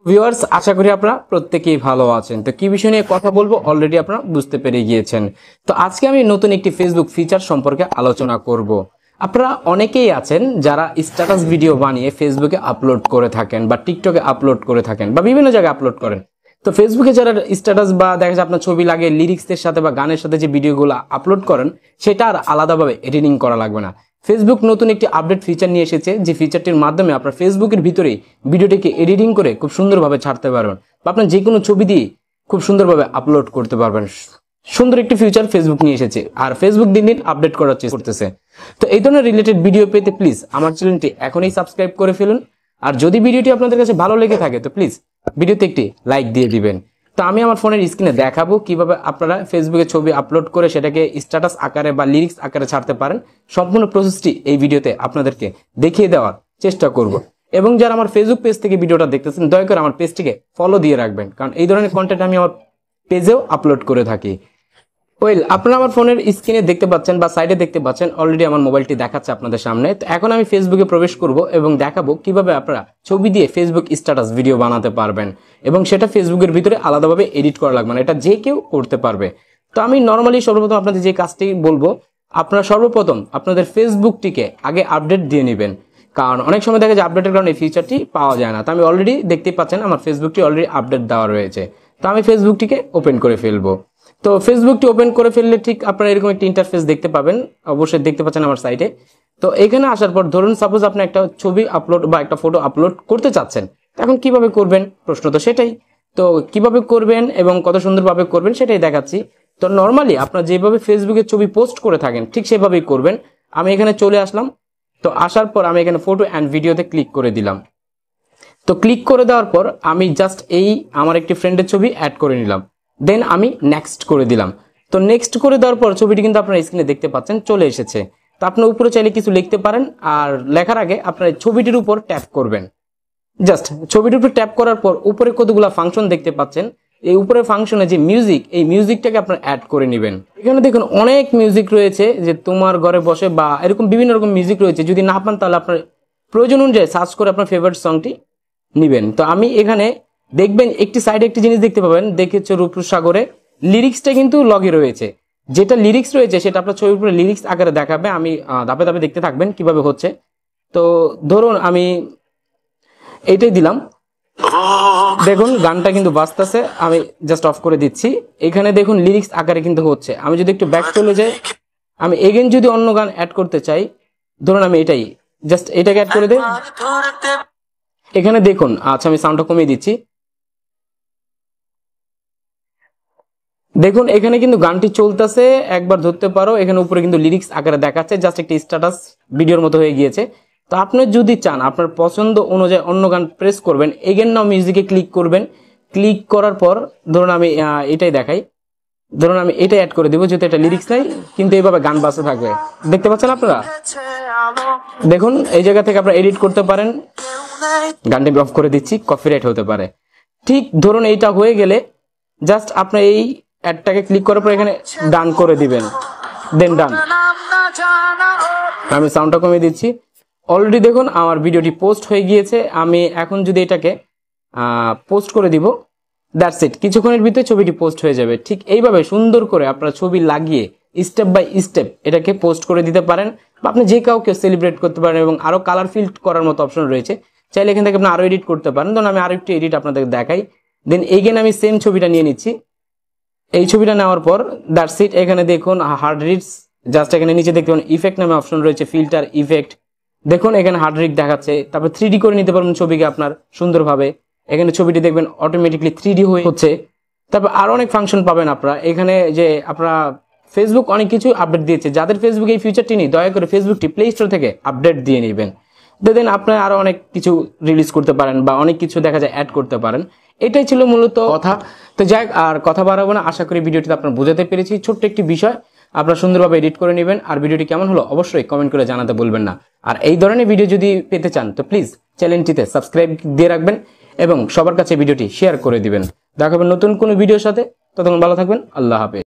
Viewers, আশা করি আপনারা প্রত্যেকেই ভালো আছেন। তো কি বিষয় নিয়ে কথা বলবো অলরেডি আপনারা বুঝতে পেরে গিয়েছেন। তো আজকে আমি নতুন একটি ফেসবুক ফিচার সম্পর্কে আলোচনা করব। আপনারা অনেকেই আছেন যারা স্ট্যাটাস ভিডিও বানিয়ে ফেসবুকে আপলোড করে থাকেন বা টিকটকে আপলোড করে থাকেন বা বিভিন্ন জায়গায় আপলোড করেন। তো ফেসবুকে যারা স্ট্যাটাস বা দেখা যায় আপনার ছবি লাগে লিরিক্সের সাথে বা গানের সাথে যে ভিডিওগুলো আপলোড করেন সেটা আর আলাদাভাবে এডিটিং করা লাগবে না। ফেসবুক নতুন একটি আপডেট ফিচার নিয়ে এসেছে, যে ফিচারটির মাধ্যমে আপনার ফেসবুকের ভিতরেই ভিডিওটিকে এডিটিং করে খুব সুন্দরভাবে ছাড়তে পারবেন বা আপনার যে কোনো ছবি দিয়ে খুব সুন্দরভাবে আপলোড করতে পারবেন। সুন্দর একটি ফিচার ফেসবুক নিয়ে এসেছে, আর ফেসবুক দিন দিন আপডেট করার চেষ্টা করতেছে। তো এই ধরনের রিলেটেড ভিডিও পেতে প্লিজ আমার চ্যানেলটি এখনই সাবস্ক্রাইব করে ফেলুন। আর যদি ভিডিওটি আপনাদের কাছে ভালো লেগে থাকে তো প্লিজ ভিডিওতে একটি লাইক দিয়ে দিবেন। তো আমি আমার ফোনের স্ক্রিনে দেখাবো কিভাবে আপনারা ফেসবুকে ছবি আপলোড করে সেটাকে স্ট্যাটাস আকারে বা লিরিক্স আকারে ছাড়তে পারেন। সম্পূর্ণ প্রসেসটি এই ভিডিওতে আপনাদেরকে দেখিয়ে দেওয়ার চেষ্টা করব। এবং যারা আমার ফেসবুক পেজ থেকে ভিডিওটা দেখতেছেন দয়া করে আমার পেজটিকে ফলো দিয়ে রাখবেন, কারণ এই ধরনের কন্টেন্ট আমি আমার পেজেও আপলোড করে থাকি। আপনারা আমার ফোনের স্ক্রিনে দেখতে পাচ্ছেন বা সাইডে দেখতে পাচ্ছেন, অলরেডি আমার মোবাইলটি দেখাচ্ছে আপনাদের সামনে। তো এখন আমি ফেসবুকে প্রবেশ করব এবং দেখাবো কিভাবে আপনারা ছবি দিয়ে ফেসবুক স্ট্যাটাস ভিডিও বানাতে পারবেন এবং সেটা ফেসবুকের ভিতরে আলাদাভাবে এডিট করা লাগবে না, এটা যে কেউ করতে পারবে। তো আমি নর্মালি সর্বপ্রথম আপনাদের যে কাজটি বলবো, আপনারা সর্বপ্রথম আপনাদের ফেসবুকটিকে আগে আপডেট দিয়ে নেবেন, কারণ অনেক সময় দেখা যায় আপডেটের কারণে এই ফিচারটি পাওয়া যায় না। তো আমি অলরেডি দেখতেই পাচ্ছেন আমার ফেসবুকটি অলরেডি আপডেট দেওয়া রয়েছে। তো আমি ফেসবুকটিকে ওপেন করে ফেলবো। তো ফেসবুকটি ওপেন করে ফেললে ঠিক আপনারা এরকম একটি ইন্টারফেস দেখতে পাবেন, অবশ্যই দেখতে পাচ্ছেন আমার সাইটে। তো এখানে আসার পর ধরুন সাপোজ আপনি একটা ছবি আপলোড বা একটা ফটো আপলোড করতে চাচ্ছেন, এখন কিভাবে করবেন প্রশ্ন তো সেটাই। তো কিভাবে করবেন এবং কত সুন্দরভাবে করবেন সেটাই দেখাচ্ছি। তো নর্মালি আপনারা যেভাবে ফেসবুকে ছবি পোস্ট করে থাকেন ঠিক সেভাবেই করবেন। আমি এখানে চলে আসলাম। তো আসার পর আমি এখানে ফটো অ্যান্ড ভিডিওতে ক্লিক করে দিলাম। তো ক্লিক করে দেওয়ার পর আমি জাস্ট এই আমার একটি ফ্রেন্ডের ছবি অ্যাড করে নিলাম, দেন আমি নেক্সট করে দিলাম। তো নেক্সট করে দেওয়ার পর ছবিটি কিন্তু আপনারা স্ক্রিনে দেখতে পাচ্ছেন চলে এসেছে। তো আপনার উপরে চাইলে কিছু লিখতে পারেন, আর লেখার আগে আপনার ছবিটির উপর ট্যাপ করবেন। জাস্ট ছবিটির উপর ট্যাপ করার পর উপরে কতগুলো ফাংশন দেখতে পাচ্ছেন, এই উপরের ফাংশনে যে মিউজিক, এই মিউজিকটাকে আপনারা অ্যাড করে নেবেন। এখানে দেখুন অনেক মিউজিক রয়েছে, যে তোমার ঘরে বসে বা এরকম বিভিন্ন রকম মিউজিক রয়েছে। যদি না পান তাহলে আপনার প্রয়োজন অনুযায়ী সার্চ করে আপনার ফেভারিট সংটি নিবেন। তো আমি এখানে দেখবেন একটি সাইডে একটি জিনিস দেখতে পাবেন, দেখেছে রূপসাগরে লিরিক্সটা কিন্তু লগে রয়েছে। যেটা লিরিক্স রয়েছে সেটা আপনার ছবির উপরে লিরিক্স আকারে দেখাবে। আমি ধাপে ধাপে দেখতে থাকবেন কিভাবে হচ্ছে। তো ধরুন আমি এইটাই দিলাম, দেখুন গানটা কিন্তু বাজতেছে, আমি জাস্ট অফ করে দিচ্ছি। এখানে দেখুন লিরিক্স আকারে কিন্তু হচ্ছে। আমি যদি একটু ব্যাক চলে যাই, আমি এগেন যদি অন্য গান অ্যাড করতে চাই, ধরুন আমি এটাই জাস্ট এটাকে অ্যাড করে দিই। এখানে দেখুন, আচ্ছা আমি সাউন্ডটা কমিয়ে দিচ্ছি। দেখুন এখানে কিন্তু গানটি চলতেছে, একবার ধরতে পারো। এখানে উপরে কিন্তু লিরিক্স আকারে দেখাচ্ছে, জাস্ট একটি স্ট্যাটাস ভিডিওর মতো হয়ে গিয়েছে। তো আপনি যদি চান আপনার পছন্দ অনুযায়ী অন্য গান প্রেস করবেন, এগেন নাও মিউজিকে ক্লিক করবেন। ক্লিক করার পর ধরুন আমি এটাই দেখাই, ধরুন আমি এটাই অ্যাড করে দেবো, যেহেতু এটা লিরিক্স নাই কিন্তু এইভাবে গান বাজতে থাকবে। দেখতে পাচ্ছেন আপনারা, দেখুন এই জায়গা থেকে আপনারা এডিট করতে পারেন। গানটি অফ করে দিচ্ছি, কপিরাইট হতে পারে। ঠিক ধরুন এইটা হয়ে গেলে জাস্ট আপনি এই অ্যাডটাকে ক্লিক করার পর এখানে ডান করে দিবেন, দেন ডান। আমি সাউন্ডটা কমিয়ে দিচ্ছি। অলরেডি দেখুন আমার ভিডিওটি পোস্ট হয়ে গিয়েছে। আমি এখন যদি এটাকে পোস্ট করে দিব, দ্যাটস ইট, কিছুক্ষণের ভিতরে ছবিটি পোস্ট হয়ে যাবে। ঠিক এইভাবে সুন্দর করে আপনারা ছবি লাগিয়ে স্টেপ বাই স্টেপ এটাকে পোস্ট করে দিতে পারেন, বা আপনি যে কাউকে সেলিব্রেট করতে পারেন। এবং আরো কালার ফিল করার মতো অপশন রয়েছে, চাইলে এখান থেকে আপনি আরো এডিট করতে পারেন। ধরুন আমি আরো একটু এডিট আপনাদের দেখাই। দেন এগেন আমি সেম ছবিটা নিয়ে নিচ্ছি। এই ছবিটা নেওয়ার পর দ্যাটস ইট, এখানে দেখুন হার্ড রিডস, জাস্ট এখানে নিচে দেখতে পাবেন ইফেক্ট নামে অপশন রয়েছে, ফিল্টার ইফেক্ট। দেখুন এখানে হার্ড রিড দেখাচ্ছে। তারপর 3D করে নিতে পারবেন ছবিকে আপনার সুন্দরভাবে। এখানে ছবিটি দেখবেন অটোমেটিকলি 3D হচ্ছে। তারপর আরো অনেক ফাংশন পাবেন আপনারা এখানে। যে আপনারা ফেসবুক অনেক কিছু আপডেট দিয়েছে, যাদের ফেসবুক এই ফিচারটি নেই দয়া করে ফেসবুকটি প্লে স্টোর থেকে আপডেট দিয়ে নেবেন। দেন আপনারা আরো অনেক কিছু রিলিজ করতে পারেন বা অনেক কিছু দেখা যায় অ্যাড করতে পারেন। এটাই ছিল মূলত কথা। তো যাই আর কথা বাড়াবো না, আশা করি ভিডিওটিতে আপনারা বুঝাতে পেরেছি। ছোট্ট একটি বিষয়, আপনারা সুন্দরভাবে এডিট করে নেবেন। আর ভিডিওটি কেমন হলো অবশ্যই কমেন্ট করে জানাতে বলবেন না। আর এই ধরনের ভিডিও যদি পেতে চান তো প্লিজ চ্যানেলটিতে সাবস্ক্রাইব দিয়ে রাখবেন এবং সবার কাছে ভিডিওটি শেয়ার করে দিবেন। দেখা হবে নতুন কোনো ভিডিওর সাথে। ততক্ষণ ভালো থাকবেন, আল্লাহ হাফেজ।